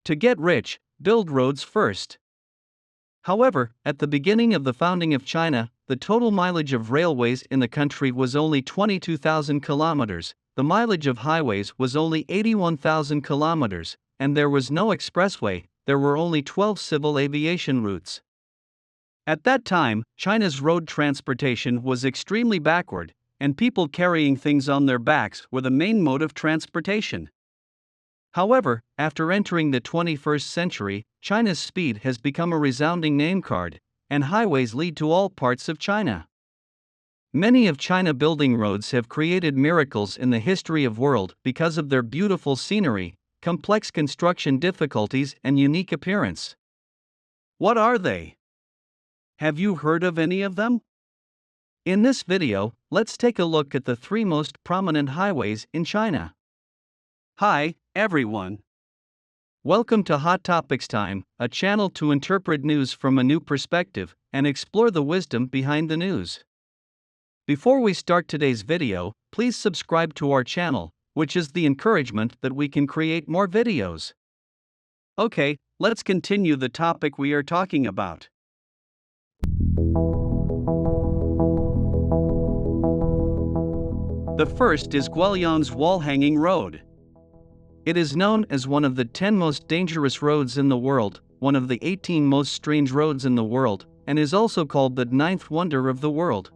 To get rich, build roads first. However, at the beginning of the founding of China, the total mileage of railways in the country was only 22,000 kilometers, the mileage of highways was only 81,000 kilometers, and there was no expressway, there were only 12 civil aviation routes. At that time, China's road transportation was extremely backward, and people carrying things on their backs were the main mode of transportation. However, after entering the 21st century, China's speed has become a resounding name card, and highways lead to all parts of China. Many of China building roads have created miracles in the history of world because of their beautiful scenery, complex construction difficulties, and unique appearance. What are they? Have you heard of any of them? In this video, let's take a look at the 3 most prominent highways in China. Hi, everyone. Welcome to Hot Topics Time, a channel to interpret news from a new perspective and explore the wisdom behind the news. Before we start today's video, please subscribe to our channel, which is the encouragement that we can create more videos. Okay, let's continue the topic we are talking about. The first is Guoliang's wall-hanging road. It is known as one of the 10 most dangerous roads in the world, one of the 18 most strange roads in the world, and is also called the 9th wonder of the world.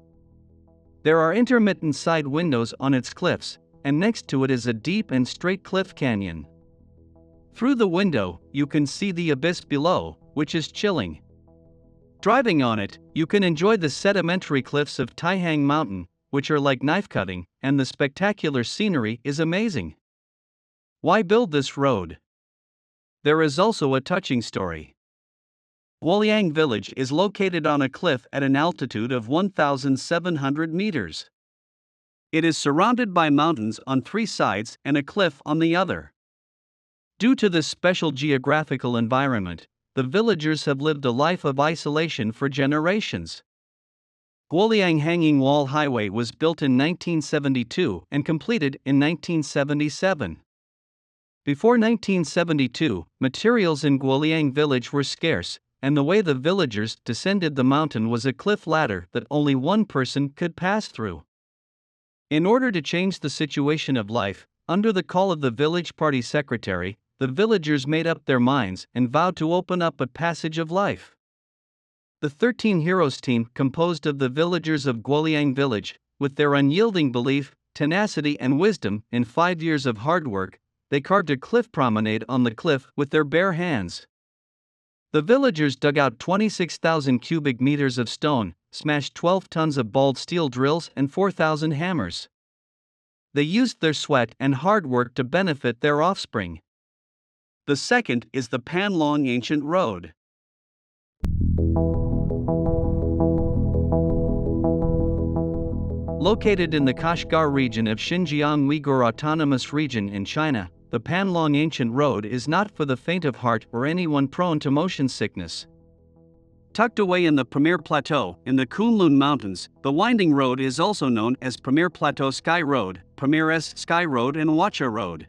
There are intermittent side windows on its cliffs, and next to it is a deep and straight cliff canyon. Through the window, you can see the abyss below, which is chilling. Driving on it, you can enjoy the sedimentary cliffs of Taihang Mountain, which are like knife cutting, and the spectacular scenery is amazing. Why build this road? There is also a touching story. Guoliang village is located on a cliff at an altitude of 1,700 meters. It is surrounded by mountains on 3 sides and a cliff on the other. Due to this special geographical environment, the villagers have lived a life of isolation for generations. Guoliang Hanging Wall Highway was built in 1972 and completed in 1977. Before 1972, materials in Guoliang village were scarce, and the way the villagers descended the mountain was a cliff ladder that only one person could pass through. In order to change the situation of life, under the call of the village party secretary, the villagers made up their minds and vowed to open up a passage of life. The 13 Heroes team, composed of the villagers of Guoliang village, with their unyielding belief, tenacity, and wisdom, in 5 years of hard work, they carved a cliff promenade on the cliff with their bare hands. The villagers dug out 26,000 cubic meters of stone, smashed 12 tons of balled steel drills and 4,000 hammers. They used their sweat and hard work to benefit their offspring. The second is the Panlong Ancient Road. Located in the Kashgar region of Xinjiang Uyghur Autonomous Region in China, the Panlong Ancient Road is not for the faint of heart or anyone prone to motion sickness. Tucked away in the Premier Plateau, in the Kunlun Mountains, the winding road is also known as Premier Plateau Sky Road, Premier S Sky Road, and Wacha Road.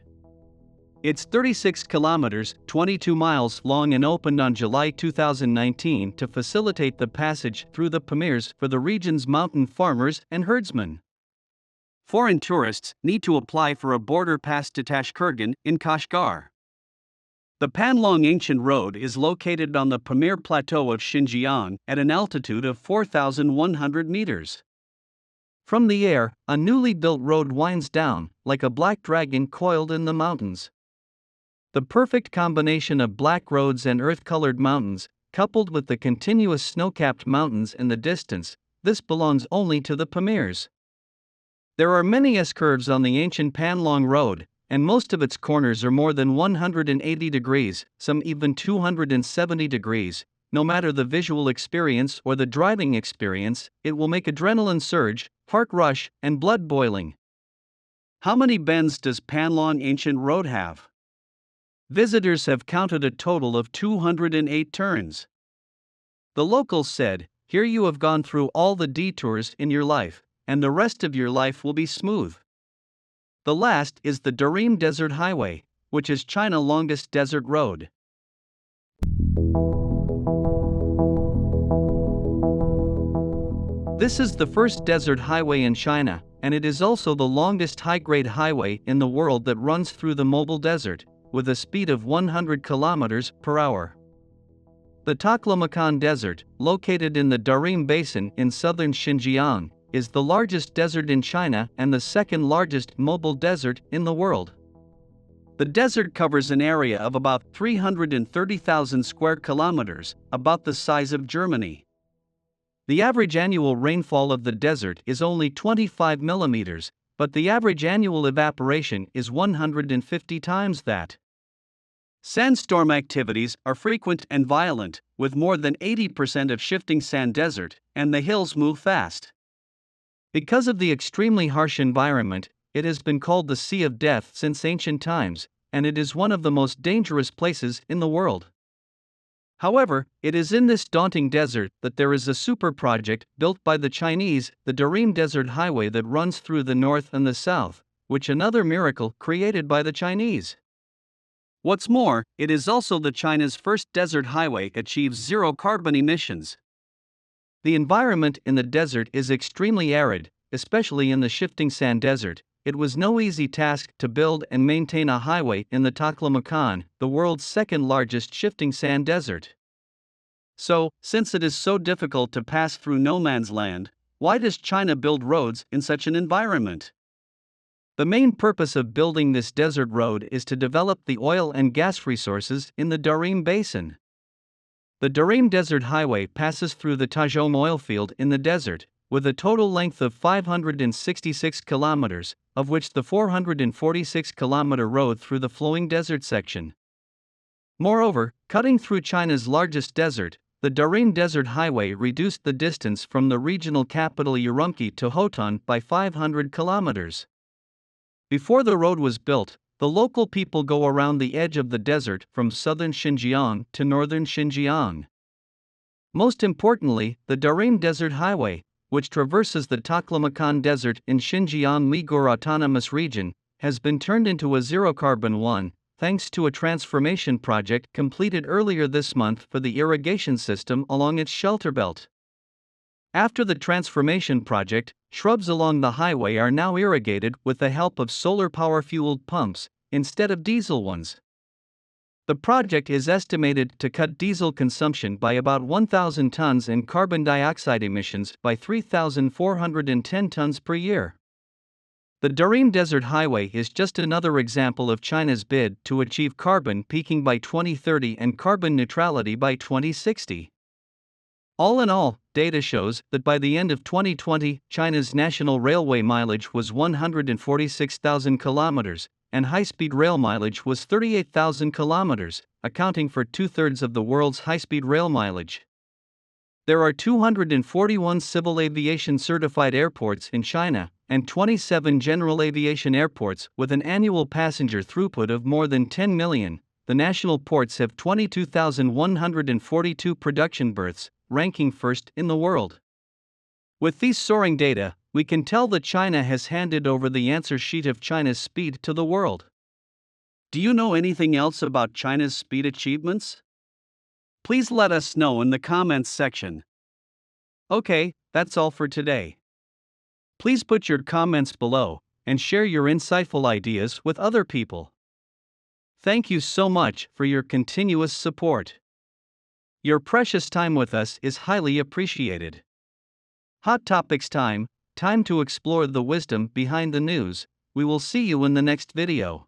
It's 36 kilometers, 22 miles long and opened on July 2019 to facilitate the passage through the Pamirs for the region's mountain farmers and herdsmen. Foreign tourists need to apply for a border pass to Tashkurgan in Kashgar. The Panlong Ancient Road is located on the Premier Plateau of Xinjiang at an altitude of 4,100 meters. From the air, a newly built road winds down, like a black dragon coiled in the mountains. The perfect combination of black roads and earth-colored mountains, coupled with the continuous snow-capped mountains in the distance, this belongs only to the Pamirs. There are many S-curves on the ancient Panlong Road, and most of its corners are more than 180 degrees, some even 270 degrees. No matter the visual experience or the driving experience, it will make adrenaline surge, heart rush, and blood boiling. How many bends does Panlong Ancient Road have? Visitors have counted a total of 208 turns. The locals said, "Here you have gone through all the detours in your life, and the rest of your life will be smooth." The last is the Darim Desert Highway, which is China's longest desert road. This is the first desert highway in China, and it is also the longest high-grade highway in the world that runs through the mobile desert, with a speed of 100 kilometers per hour. The Taklamakan Desert, located in the Darim Basin in southern Xinjiang, is the largest desert in China and the second largest mobile desert in the world. The desert covers an area of about 330,000 square kilometers, about the size of Germany. The average annual rainfall of the desert is only 25 millimeters, but the average annual evaporation is 150 times that. Sandstorm activities are frequent and violent, with more than 80% of shifting sand desert, and the hills move fast. Because of the extremely harsh environment, it has been called the Sea of Death since ancient times, and it is one of the most dangerous places in the world. However, it is in this daunting desert that there is a super project built by the Chinese, the Darim Desert Highway that runs through the north and the south, which another miracle created by the Chinese. What's more, it is also China's first desert highway achieves zero carbon emissions. The environment in the desert is extremely arid, especially in the shifting sand desert. It was no easy task to build and maintain a highway in the Taklamakan, the world's second largest shifting sand desert. So, since it is so difficult to pass through no man's land, why does China build roads in such an environment? The main purpose of building this desert road is to develop the oil and gas resources in the Darim Basin. The Darim Desert Highway passes through the Tajom oil field in the desert, with a total length of 566 kilometers, of which the 446-kilometer road through the flowing desert section. Moreover, cutting through China's largest desert, the Darim Desert Highway reduced the distance from the regional capital Urumqi to Hotan by 500 kilometers. Before the road was built, the local people go around the edge of the desert from southern Xinjiang to northern Xinjiang. Most importantly, the Darim Desert Highway, which traverses the Taklamakan Desert in Xinjiang Uyghur Autonomous Region, has been turned into a zero-carbon one, thanks to a transformation project completed earlier this month for the irrigation system along its shelter belt. After the transformation project, shrubs along the highway are now irrigated with the help of solar power-fueled pumps, instead of diesel ones. The project is estimated to cut diesel consumption by about 1,000 tons and carbon dioxide emissions by 3,410 tons per year. The Darim Desert Highway is just another example of China's bid to achieve carbon peaking by 2030 and carbon neutrality by 2060. All in all, data shows that by the end of 2020, China's national railway mileage was 146,000 kilometers, and high-speed rail mileage was 38,000 kilometers, accounting for two-thirds of the world's high-speed rail mileage. There are 241 civil aviation certified airports in China, and 27 general aviation airports with an annual passenger throughput of more than 10 million. The national ports have 22,142 production berths, ranking first in the world. With these soaring data, we can tell that China has handed over the answer sheet of China's speed to the world. Do you know anything else about China's speed achievements? Please let us know in the comments section. Okay, that's all for today. Please put your comments below and share your insightful ideas with other people. Thank you so much for your continuous support. Your precious time with us is highly appreciated. Hot Topics time to explore the wisdom behind the news. We will see you in the next video.